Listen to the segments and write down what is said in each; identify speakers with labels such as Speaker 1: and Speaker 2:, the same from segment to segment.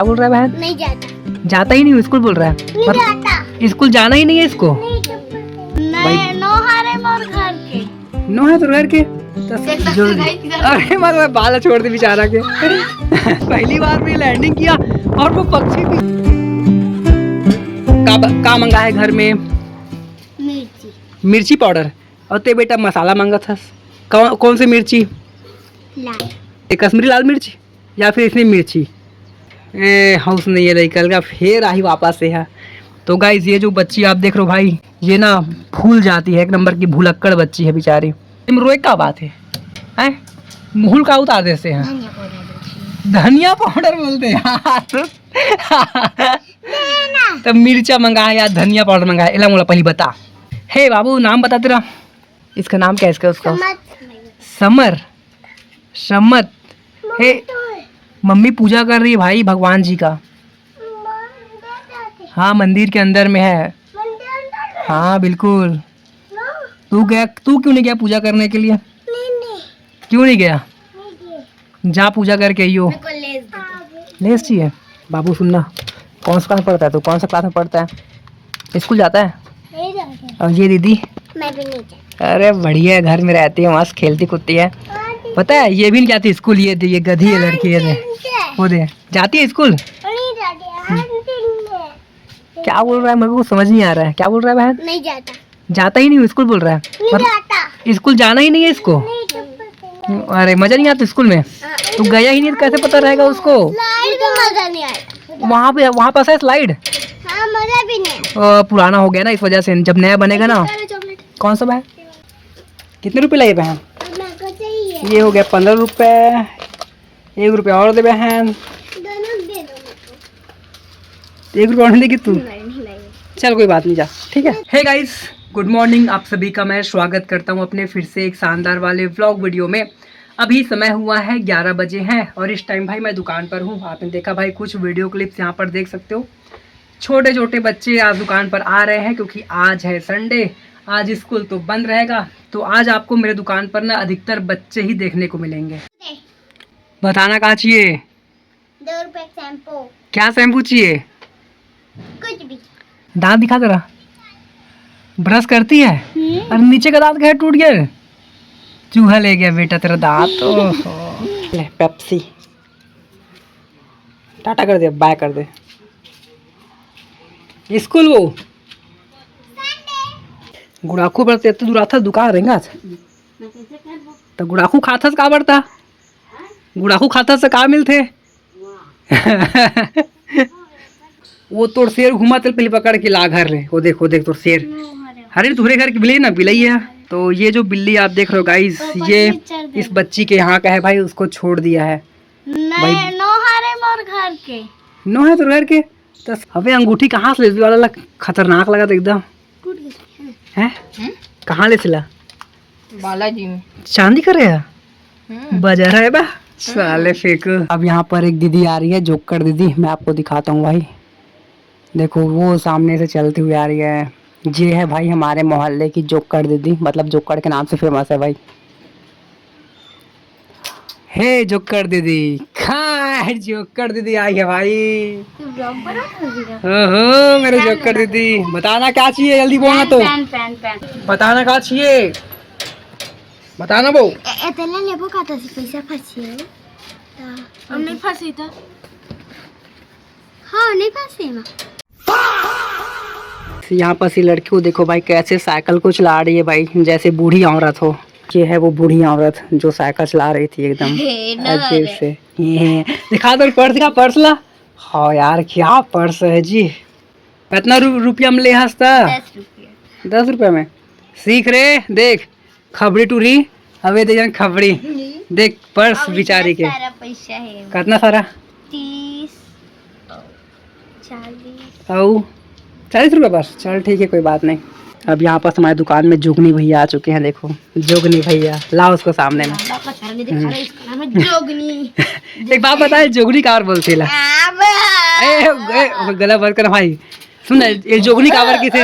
Speaker 1: क्या बोल रहा है बहन?
Speaker 2: नहीं जाता।
Speaker 1: जाता ही नहीं, स्कूल बोल रहा है।
Speaker 2: नहीं जाता।
Speaker 1: स्कूल जाना ही नहीं है इसको।
Speaker 2: नहीं, नो हारे मोर घर के।
Speaker 1: नो है तो घर के। अरे मतलब बाला छोड़ दे बेचारा के। पहली बार भी लैंडिंग किया और वो पक्षी भी। का मंगा है घर में?
Speaker 2: मिर्ची।
Speaker 1: मिर्ची पाउडर। और ते बेटा मसाला मांगा था। कौन सी मिर्ची?
Speaker 2: लाल।
Speaker 1: कश्मीरी लाल मिर्च या फिर इसमें मिर्ची? हाउस नहीं है कल का फिर आई वापस से है। तो गाइस ये जो बच्ची आप देख रहे हो भाई, ये ना भूल जाती है, एक नंबर की भूलक्कड़ बच्ची है बेचारी। तुम रोए का बात है? मुहल का उतार देते हैं। धनिया पाउडर बोलते हैं। तो मिर्चा मंगाया या धनिया पाउडर मंगाया? एला मोला पहले बता। हे बाबू नाम बता तेरा। इसका नाम क्या है इसका? उसका समर। सम्मत। हे मम्मी पूजा कर रही है भाई भगवान जी का। हाँ मंदिर के अंदर में है। हाँ बिल्कुल। तू क्यों नहीं गया पूजा करने के लिए? क्यों नहीं गया? जा पूजा करके आइयो। लेस चाहिए? बाबू सुनना, कौन सा क्लास पढ़ता है तू? कौन सा क्लास में पढ़ता है? स्कूल जाता है? और ये दीदी?
Speaker 2: मैं भी नहीं जाता।
Speaker 1: अरे बढ़िया है, घर में रहती है, मस्त खेलती कुत्ती है। पता है ये भी नहीं जाती स्कूल। ये गधी है लड़की है। वो दे जाती है स्कूल। क्या बोल रहा है मेरे को समझ नहीं आ रहा है। क्या बोल रहा है बहन?
Speaker 2: नहीं जाता।
Speaker 1: जाता ही नहीं, स्कूल बोल रहा है।
Speaker 2: जाता।
Speaker 1: स्कूल जाना ही नहीं है इसको। अरे मजा नहीं आता स्कूल में? तू गया ही नहीं तो कैसे पता रहेगा उसको?
Speaker 2: मजा नहीं आया।
Speaker 1: वहाँ पे है स्लाइड।
Speaker 2: हाँ, मजा भी नहीं।
Speaker 1: पुराना हो गया ना इस वजह से, जब नया बनेगा ना। कौन सा बहन? कितने रुपए लगे बहन? ये हो गया 15 रुपए। 1 रुपया और दे बहन। 1 रुपया और नहीं देगी तू? चल कोई बात नहीं, जा ठीक है। हे गाइस गुड मॉर्निंग, आप सभी का मैं स्वागत करता हूं अपने फिर से एक शानदार वाले व्लॉग वीडियो में। अभी समय हुआ है 11 बजे हैं और इस टाइम भाई मैं दुकान पर हूं। आपने देखा भाई कुछ वीडियो क्लिप्स यहाँ पर देख सकते हो। छोटे छोटे बच्चे आज दुकान पर आ रहे हैं क्योंकि आज है संडे। आज स्कूल तो बंद रहेगा, तो आज आपको मेरे दुकान पर ना अधिकतर बच्चे ही देखने को मिलेंगे। बताना कहाँ चाहिए?
Speaker 2: 2 रुपए शैम्पू।
Speaker 1: क्या शैम्पू चाहिए?
Speaker 2: कुछ भी।
Speaker 1: दांत दिखा तेरा। ब्रश करती है? और नीचे का दांत क्या टूट गया? चूहा ले गया बेटा तेरा दांत। ओहो। ले पेप्सी। टाटा कर दे, बाय कर दे। स्कूल वो गुड़ाखू बढ़ते तो दूर था दुकान रहेगा। तो गुड़ाखू खाता का बढ़ता? गुड़ाखू खाता से का मिलते? वो तोर शेर घुमा तो पहले पकड़ के ला घर रे। वो देख तोर शेर। अरे तुम्हारे घर की बिल्ली ना बिल्ली है। तो ये जो बिल्ली आप देख रहे हो गाइस, ये इस बच्ची के यहाँ का है भाई, उसको छोड़ दिया है।
Speaker 2: नहीं, नो हारे मोर घर के।
Speaker 1: नो है तो घर के। तो अबे अंगूठी कहाँ से ले वाला? खतरनाक लगा था एकदम। है कहाँ ले सिला?
Speaker 2: बालाजी में।
Speaker 1: चांदी करे है बजा रहा है बा साले फेंक। अब यहाँ पर एक दीदी आ रही है, जोकर दीदी। मैं आपको दिखाता हूँ भाई, देखो वो सामने से चलती हुई आ रही है। ये है भाई हमारे मोहल्ले की जोकर दीदी, मतलब जोकर के नाम से फेमस है भाई। हे जोकर दीदी, हाँ जोकर दीदी आई है भाई। ओहो मेरे जोकर दीदी, बताना क्या चाहिए? जल्दी बोलना। तो
Speaker 2: पेन।
Speaker 1: बताना क्या चाहिए? बताना वो।
Speaker 2: एतला लेबो खाता से पैसा फंसी है। हम नहीं फंसी था। हाँ नहीं फंसी ना।
Speaker 1: यहाँ पर सी लड़की को देखो भाई कैसे साइकिल को चला रही है भाई, जैसे बूढ़ी औरत हो। ये है वो बूढ़ी औरत जो साइकिल चला रही थी एकदम अजीब से। ये दिखा दो पर्स, दिखा पर्स ला। हाँ यार क्या पर्स है जी। कितना रुपया में ले हंसता? 10 रुपये में सीख रे। देख खबरी टूरी अबे देख खबरी। देख पर्स बेचारी के
Speaker 2: पैसा है।
Speaker 1: कितना सारा?
Speaker 2: 30 40।
Speaker 1: आओ 40 रुपये बस। चल ठीक है कोई बात नहीं। अब यहाँ पर हमारी दुकान में जोगनी भैया आ चुके हैं। देखो जोगनी भैया, लाओ उसको सामने में। एक बात बताए, जोगनी कार बोलती ला? गला बंद कर भाई। सुन ये जोगनी कावर की थे।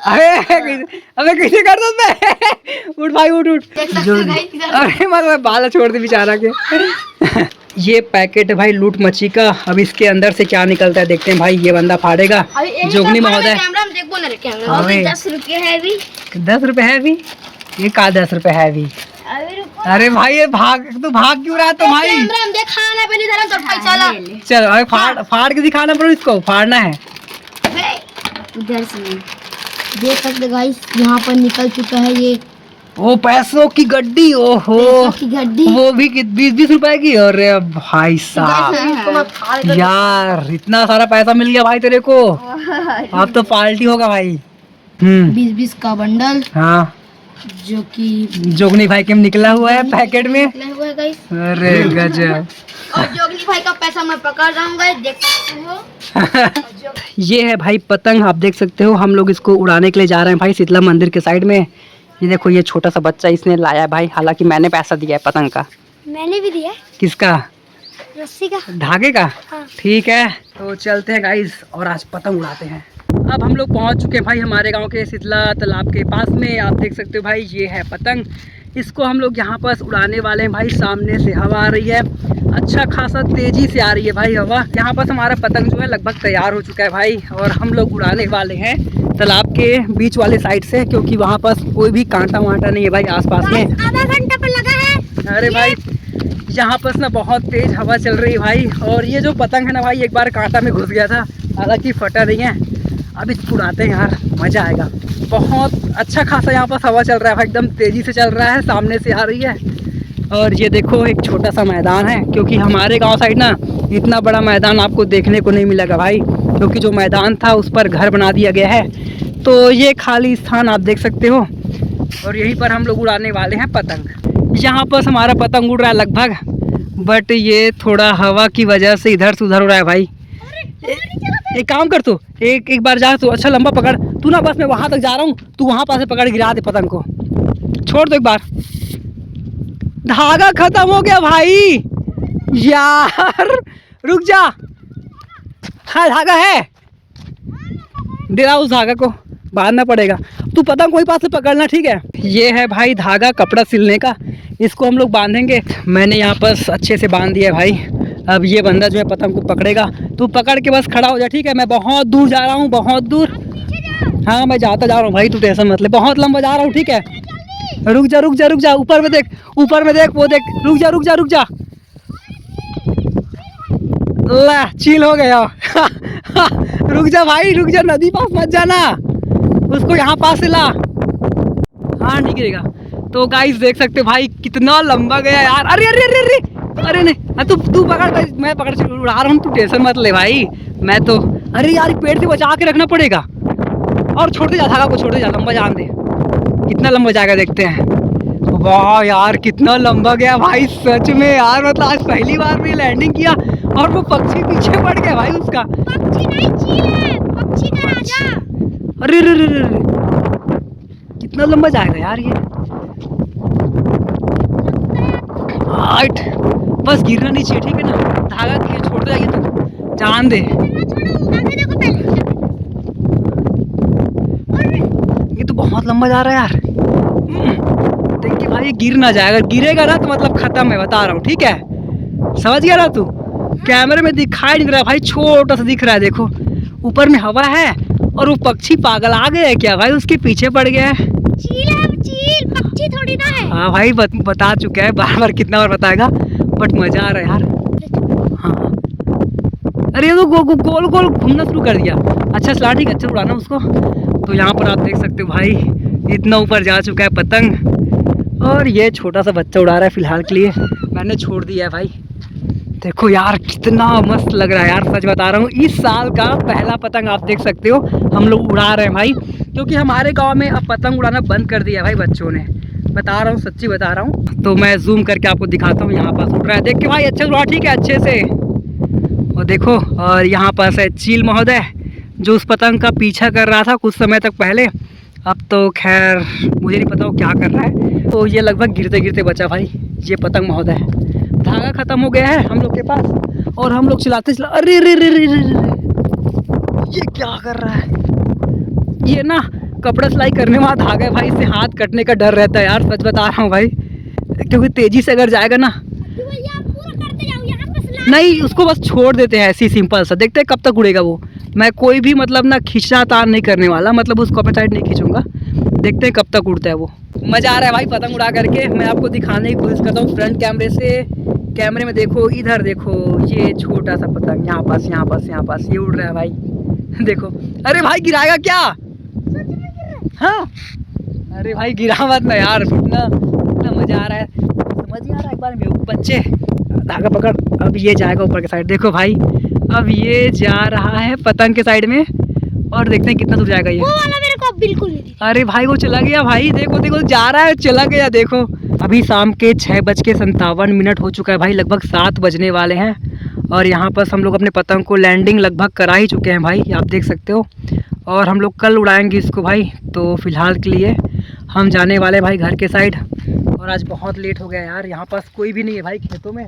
Speaker 1: अबे कैसे कर दो? उठ भाई उठ। अरे मतलब बाला छोड़ दे बेचारा के। ये पैकेट है भाई लूट मच्छी का। अब इसके अंदर से क्या निकलता है देखते हैं भाई। ये बंदा फाड़ेगा। जोगनी महोदय,
Speaker 2: 10 रुपये है अभी।
Speaker 1: 10 रुपए है अभी? ये का 10 रुपए है अभी? अरे भाई ये तू भाग क्यों रहा तो भाई? चल अरे फाड़ के दिखाना पड़ो इसको, फाड़ना है।
Speaker 2: उधर से देख सकते गाइस, यहाँ पर निकल चुका है ये
Speaker 1: वो पैसों की गड्डी। ओहो,
Speaker 2: की गड्डी,
Speaker 1: वो भी 20-20 रुपए की। अरे भाई साहब यार, इतना सारा पैसा मिल गया भाई तेरे को। अब तो पार्टी होगा भाई।
Speaker 2: 20-20 का बंडल।
Speaker 1: हाँ,
Speaker 2: जो कि
Speaker 1: जोगनी भाई के निकला हुआ है पैकेट में।
Speaker 2: हुआ है गाइस।
Speaker 1: अरे गजब।
Speaker 2: और जोगनी भाई का पैसा मैं पकड़ रहा हूँ गाइस, देख सकते हो।
Speaker 1: ये है भाई पतंग, आप देख सकते हो। हम लोग इसको उड़ाने के लिए जा रहे हैं भाई शीतला मंदिर के साइड में। ये देखो, ये छोटा सा बच्चा इसने लाया है भाई। हालांकि मैंने पैसा दिया है पतंग का।
Speaker 2: मैंने भी दिया।
Speaker 1: किसका?
Speaker 2: रस्सी का,
Speaker 1: धागे का।
Speaker 2: हाँ।
Speaker 1: ठीक है, तो चलते हैं गाइस और आज पतंग उड़ाते हैं। अब हम लोग पहुंच चुके हैं भाई हमारे गांव के शीतला तालाब के पास में। आप देख सकते हो भाई, ये है पतंग। इसको हम लोग यहाँ पर उड़ाने वाले हैं भाई। सामने से हवा आ रही है, अच्छा खासा तेजी से आ रही है भाई हवा। यहाँ पर हमारा पतंग जो है लगभग तैयार हो चुका है भाई, और हम लोग उड़ाने वाले हैं तालाब के बीच वाले साइड से, क्योंकि वहाँ पर कोई भी कांटा वांटा नहीं है भाई आसपास में।
Speaker 2: आधा घंटा पर लगा है।
Speaker 1: अरे भाई यहाँ पर ना बहुत तेज हवा चल रही है भाई। और ये जो पतंग है ना भाई, एक बार कांटा में घुस गया था, हालांकि फटा नहीं है। अब इसको उड़ाते हैं यार, मज़ा आएगा। बहुत अच्छा खासा यहाँ पर हवा चल रहा है भाई, एकदम तेज़ी से चल रहा है, सामने से आ रही है। और ये देखो, एक छोटा सा मैदान है, क्योंकि हमारे गांव साइड ना इतना बड़ा मैदान आपको देखने को नहीं मिलेगा भाई, क्योंकि जो मैदान था उस पर घर बना दिया गया है। तो ये खाली स्थान आप देख सकते हो, और यहीं पर हम लोग उड़ाने वाले हैं पतंग। यहाँ पर हमारा पतंग उड़ रहा है लगभग, बट ये थोड़ा हवा की वजह से इधर से उधर उड़ रहा है भाई। एक काम कर, तू एक बार जा, तू अच्छा लंबा पकड़ तू ना, बस मैं वहाँ तक जा रहा हूँ, तू वहाँ पास से पकड़ गिरा दे पतंग को। छोड़ दो एक बार। धागा खत्म हो गया भाई यार, रुक जा। हाँ धागा है, दे रहा उस धागा को, बांधना पड़ेगा। तू पतंग कोई पास से पकड़ना, ठीक है। ये है भाई धागा कपड़ा सिलने का, इसको हम लोग बांधेंगे। मैंने यहाँ पर अच्छे से बांध दिया है भाई। अब ये बंदा जो है पतंग को पकड़ेगा, तू पकड़ के बस खड़ा हो जा, ठीक है। मैं बहुत दूर जा रहा हूँ, बहुत दूर। हाँ मैं जाता जा रहा हूँ भाई, तू टेंशन मत ले, बहुत लंबा जा रहा हूँ, ठीक है। रुक जा रुक जा रुक जा, ऊपर में देख, ऊपर में देख, वो देख। रुक जा रुक जा रुक जा, ला चिल हो गया। रुक जा भाई, रुक जा, नदी पास मत जाना, उसको यहाँ पास से ला। हाँ नहीं गिरेगा। तो गाइस देख सकते हो भाई कितना लंबा गया यार। अरे अरे अरे अरे अरे नहीं, तू पकड़, मैं पकड़ उड़ा रहा हूँ, तू टेंशन मत ले भाई। मैं तो, अरे यार पेड़ से बचा के रखना पड़ेगा। और छोड़ते जा धागा को, छोड़ते जा, लंबा जान दे। कितना लंबा जाएगा देखते हैं। वाह यार कितना लंबा गया भाई, सच में यार। मतलब आज पहली बार भी लैंडिंग किया, और वो पक्षी पीछे पड़ गया भाई उसका।
Speaker 2: पक्षी नहीं, चील है, पक्षी का राजा।
Speaker 1: अरे अरे अरे अरे, कितना लंबा जाएगा यार ये। हाइट, बस गिरना नहीं चाहिए, ठीक है ना। धागा छोड़ते जाइए, तो जान दे। ये तो बहुत लंबा जा रहा है यार। देखिए भाई ये गिर ना जाएगा, गिरेगा ना तो मतलब खत्म है, बता रहा हूँ, ठीक है। समझ गया ना तू? कैमरे में दिखाई नहीं रहा भाई, छोटा सा दिख रहा है, देखो ऊपर में हवा है, और वो पक्षी पागल आ गया है क्या भाई, उसके पीछे पड़ गया है।
Speaker 2: चील है, चील, पक्षी थोड़ी ना है।
Speaker 1: हाँ भाई बता चुका है, बार बार कितना बार बताएगा, बट मजा आ रहा है यार। हाँ अरे ये तो गोल गोल घूमना शुरू कर दिया। अच्छा चला, ठीक है, अच्छा उड़ाना उसको। तो यहाँ पर आप देख सकते हो भाई इतना ऊपर जा चुका है पतंग, और ये छोटा सा बच्चा उड़ा रहा है फिलहाल के लिए, मैंने छोड़ दिया है भाई। देखो यार कितना मस्त लग रहा है यार, सच बता रहा हूँ। इस साल का पहला पतंग आप देख सकते हो हम लोग उड़ा रहे हैं भाई, क्योंकि हमारे गांव में अब पतंग उड़ाना बंद कर दिया भाई बच्चों ने। बता रहा हूँ, सच्ची बता रहा हूँ। तो मैं जूम करके आपको दिखाता हूँ, यहाँ पास उड़ रहा है, देख के भाई अच्छे से उड़ा, ठीक है, अच्छे से। और देखो, और यहाँ पास है चील महोदय, जो उस पतंग का पीछा कर रहा था कुछ समय तक पहले। अब तो खैर मुझे नहीं पता वो क्या कर रहा है। तो ये लगभग गिरते गिरते बचा भाई ये पतंग महोदय। धागा खत्म हो गया है हम लोग के पास, और हम लोग चलाते अरे रे रे रे रे ये क्या कर रहा है। ये ना कपड़ा सिलाई करने वाला धागा है भाई, इससे हाथ कटने का डर रहता है यार, सच बता रहा हूँ भाई, क्योंकि तेजी से अगर जाएगा ना।
Speaker 2: पूरा करते जाओ, यहाँ
Speaker 1: नहीं, उसको बस छोड़ देते हैं ऐसी सिंपल सा, देखते हैं कब तक उड़ेगा वो। मैं कोई भी मतलब ना खींचना तार नहीं करने वाला, मतलब उसको अपने साइड नहीं खींचूंगा, देखते हैं कब तक उड़ता है वो। मज़ा आ रहा है भाई पतंग उड़ा करके। मैं आपको दिखाने की कोशिश करता हूँ फ्रंट कैमरे से। कैमरे में देखो, इधर देखो, ये छोटा सा पतंग यहाँ पास यहाँ पास यहाँ पास ये उड़ रहा है भाई। देखो, अरे भाई गिराएगा क्या? हाँ, अरे भाई गिरा मत ना यार, इतना इतना मज़ा आ रहा है, समझ नहीं आ रहा है। एक बार में बच्चे धागा पकड़, अब ये जाएगा ऊपर के साइड। देखो भाई, अब ये जा रहा है पतंग के साइड में, और देखते हैं कितना दूर जाएगा ये।
Speaker 2: वो वाला मेरे को बिल्कुल नहीं दिखा।
Speaker 1: अरे भाई वो चला गया भाई, देखो देखो जा रहा है, चला गया देखो। अभी शाम के 6:57 हो चुका है भाई, लगभग 7 बजने वाले हैं। और यहाँ पर हम लोग अपने पतंग को लैंडिंग लगभग करा ही चुके हैं भाई, आप देख सकते हो। और हम लोग कल उड़ाएंगे इसको भाई। तो फिलहाल के लिए हम जाने वाले भाई घर के साइड। और आज बहुत लेट हो गया यार, यहाँ पास कोई भी नहीं है भाई खेतों में।